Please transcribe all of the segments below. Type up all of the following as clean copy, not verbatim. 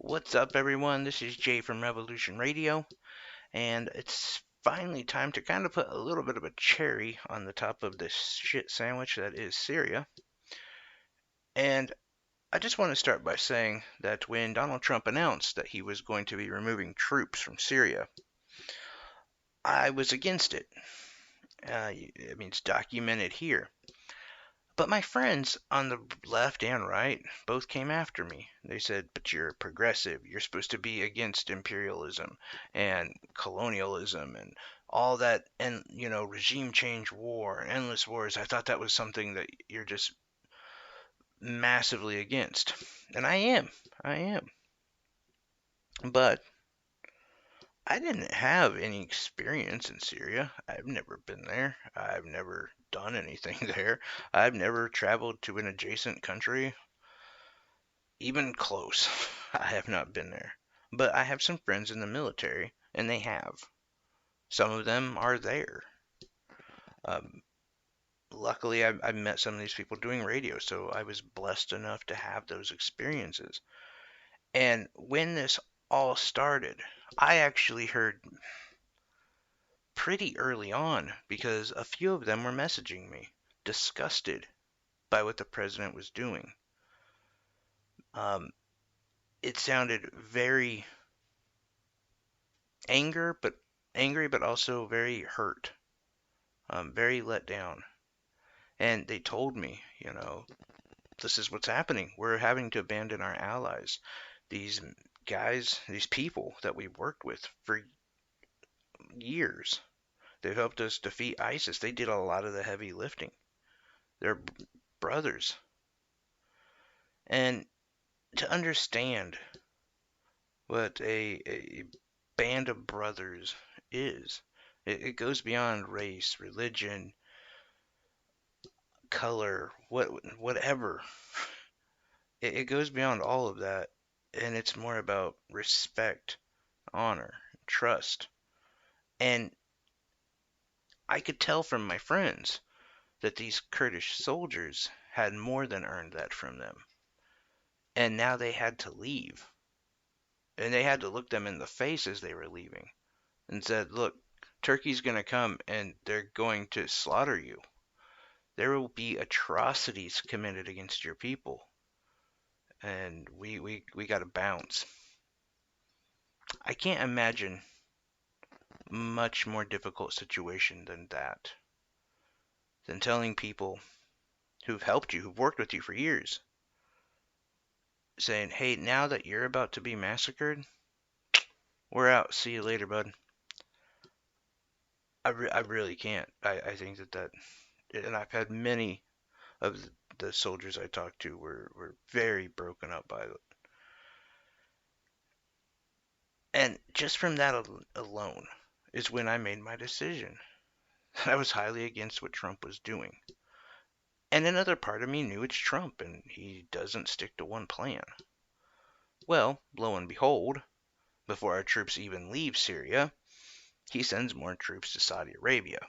What's up, everyone? This is Jay from Revolution Radio, and it's finally time to kind of put a little bit of a cherry on the top of this shit sandwich that is Syria. And I just want to start by saying that when Donald Trump announced that he was going to be removing troops from Syria, I was against it. It's documented here. But my friends on the left and right both came after me. They said, but you're progressive. You're supposed to be against imperialism and colonialism and all that, and, regime change war and endless wars. I thought that was something that you're just massively against. And I am. I am. But I didn't have any experience in Syria. I've never been there. I've never done anything there. I've never traveled to an adjacent country. Even close. I have not been there. But I have some friends in the military, and they have. Some of them are there. Um, Luckily, I met some of these people doing radio, so I was blessed enough to have those experiences. And when this all started, I actually heard pretty early on because a few of them were messaging me, disgusted by what the president was doing. Um, it sounded very anger, but angry, but also very hurt, very let down. And they told me, this is what's happening. We're having to abandon our allies. These guys, these people that we worked with for years, they've helped us defeat ISIS. They did a lot of the heavy lifting. They're brothers. And to understand what a band of brothers is, it goes beyond race, religion, color, whatever. It goes beyond all of that, and it's more about respect, honor, trust. And I could tell from my friends that these Kurdish soldiers had more than earned that from them. And now they had to leave. And they had to look them in the face as they were leaving and said, look, Turkey's going to come and they're going to slaughter you. There will be atrocities committed against your people. And we got to bounce. I can't imagine much more difficult situation than that. Than telling people who've helped you, who've worked with you for years, saying, hey, now that you're about to be massacred, we're out. See you later, bud. I really can't. I think that, and I've had many of the soldiers I talked to were very broken up by it. And just from that alone is when I made my decision. I was highly against what Trump was doing. And another part of me knew it's Trump and he doesn't stick to one plan. Well, lo and behold, before our troops even leave Syria, he sends more troops to Saudi Arabia.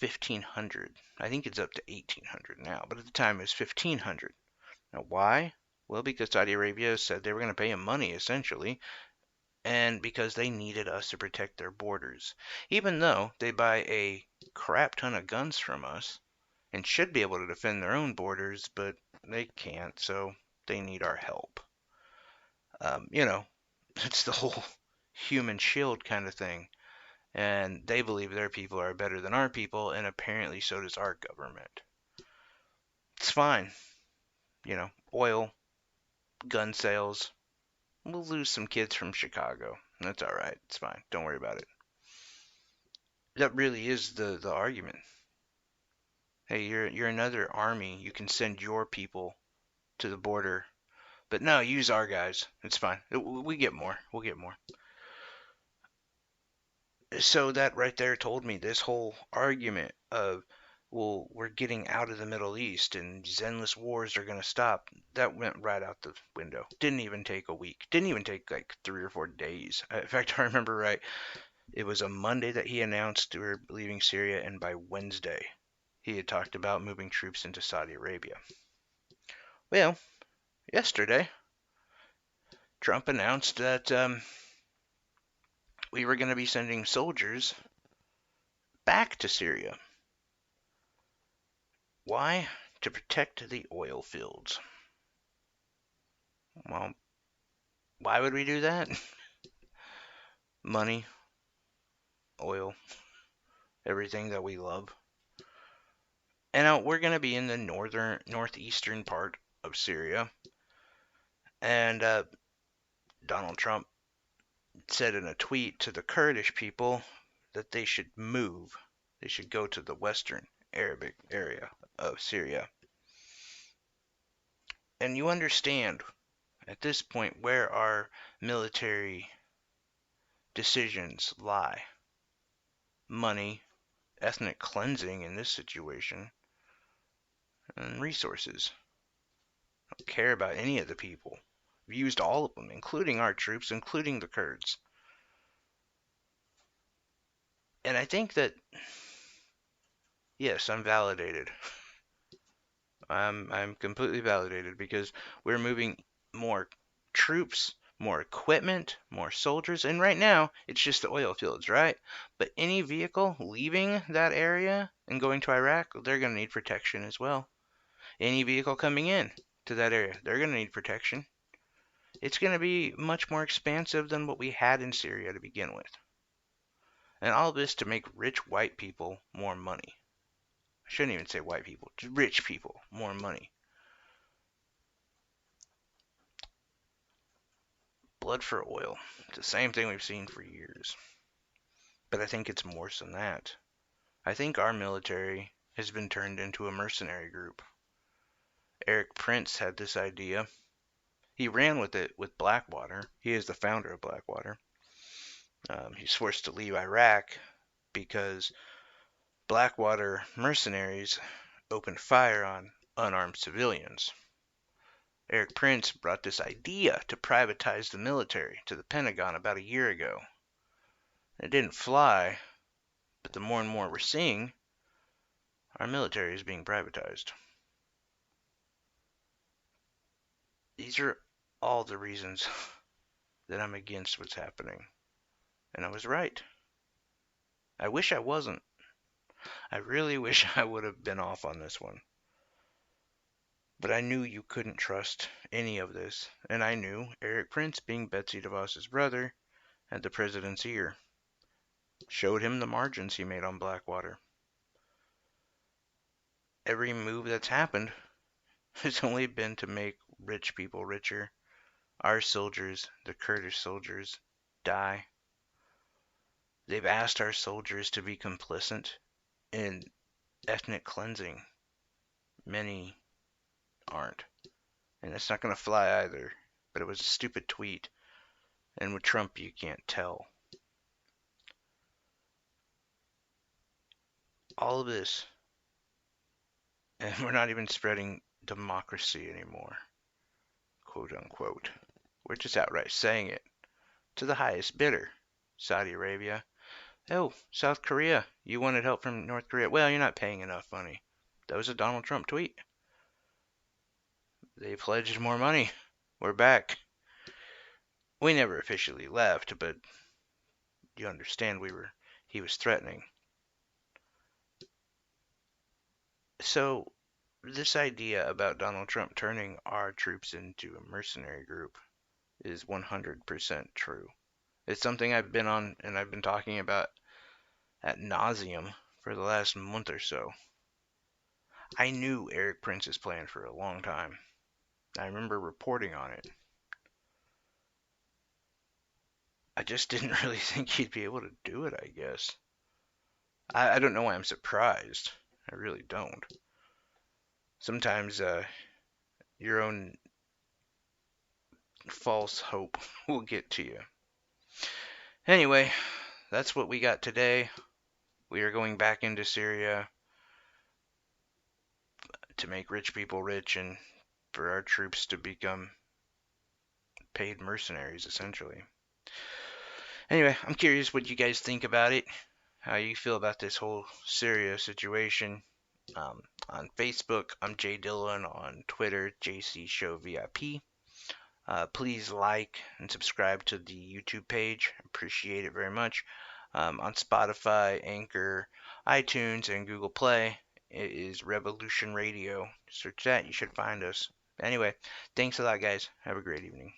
1,500. I think it's up to 1,800 now, but at the time it was 1,500. Now, why? Well, because Saudi Arabia said they were going to pay him money, essentially, and because they needed us to protect their borders. Even though they buy a crap ton of guns from us and should be able to defend their own borders, but they can't, so they need our help. It's the whole human shield kind of thing. And they believe their people are better than our people, and apparently so does our government. It's fine. Oil, gun sales. We'll lose some kids from Chicago. That's all right. It's fine. Don't worry about it. That really is the argument. Hey, you're another army. You can send your people to the border, but no, use our guys. It's fine. We get more. We'll get more. So that right there told me this whole argument of, well, we're getting out of the Middle East and these endless wars are going to stop. That went right out the window. Didn't even take a week. Didn't even take like 3 or 4 days. In fact, I remember right, it was a Monday that he announced we were leaving Syria, and by Wednesday, he had talked about moving troops into Saudi Arabia. Well, yesterday, Trump announced that we were going to be sending soldiers back to Syria. Why? To protect the oil fields. Well, why would we do that? Money, oil, everything that we love. And we're going to be in the northeastern part of Syria. And Donald Trump said in a tweet to the Kurdish people that they should move. They should go to the western Arabic area of Syria. And you understand at this point where our military decisions lie. Money, ethnic cleansing in this situation, and resources. I don't care about any of the people. We've used all of them, including our troops, including the Kurds. And I think that, yes, I'm validated. I'm completely validated because we're moving more troops, more equipment, more soldiers, and right now it's just the oil fields, right? But any vehicle leaving that area and going to Iraq, they're going to need protection as well. Any vehicle coming in to that area, they're going to need protection. It's going to be much more expansive than what we had in Syria to begin with. And all of this to make rich white people more money. I shouldn't even say white people, just rich people more money. Blood for oil. It's the same thing we've seen for years. But I think it's more than that. I think our military has been turned into a mercenary group. Eric Prince had this idea. He ran with it with Blackwater. He is the founder of Blackwater. He's forced to leave Iraq because Blackwater mercenaries opened fire on unarmed civilians. Eric Prince brought this idea to privatize the military to the Pentagon about a year ago. It didn't fly, but the more and more we're seeing, our military is being privatized. These are all the reasons that I'm against what's happening. And I was right. I wish I wasn't. I really wish I would have been off on this one. But I knew you couldn't trust any of this, and I knew Eric Prince, being Betsy DeVos's brother, had the president's ear. Showed him the margins he made on Blackwater. Every move that's happened has only been to make rich people richer. Our soldiers, the Kurdish soldiers, die. They've asked our soldiers to be complicit in ethnic cleansing. Many aren't. And it's not going to fly either. But it was a stupid tweet. And with Trump, you can't tell. All of this. And we're not even spreading democracy anymore. Quote unquote. We're just outright saying it. To the highest bidder. Saudi Arabia. Oh, South Korea. You wanted help from North Korea. Well, you're not paying enough money. That was a Donald Trump tweet. They pledged more money. We're back. We never officially left, but you understand he was threatening. So this idea about Donald Trump turning our troops into a mercenary group is 100% true. It's something I've been on and I've been talking about ad nauseum for the last month or so. I knew Eric Prince's plan for a long time. I remember reporting on it. I just didn't really think he'd be able to do it, I guess. I don't know why I'm surprised. I really don't. Sometimes your own false hope will get to you. Anyway, that's what we got today. We are going back into Syria to make rich people rich and for our troops to become paid mercenaries, essentially. Anyway, I'm curious what you guys think about it, how you feel about this whole Syria situation. On Facebook, I'm Jay Dillon. On Twitter, JC Show VIP. Please like and subscribe to the YouTube page. Appreciate it very much. On Spotify, Anchor, iTunes, and Google Play, it is Revolution Radio. Search that, you should find us. Anyway, thanks a lot, guys. Have a great evening.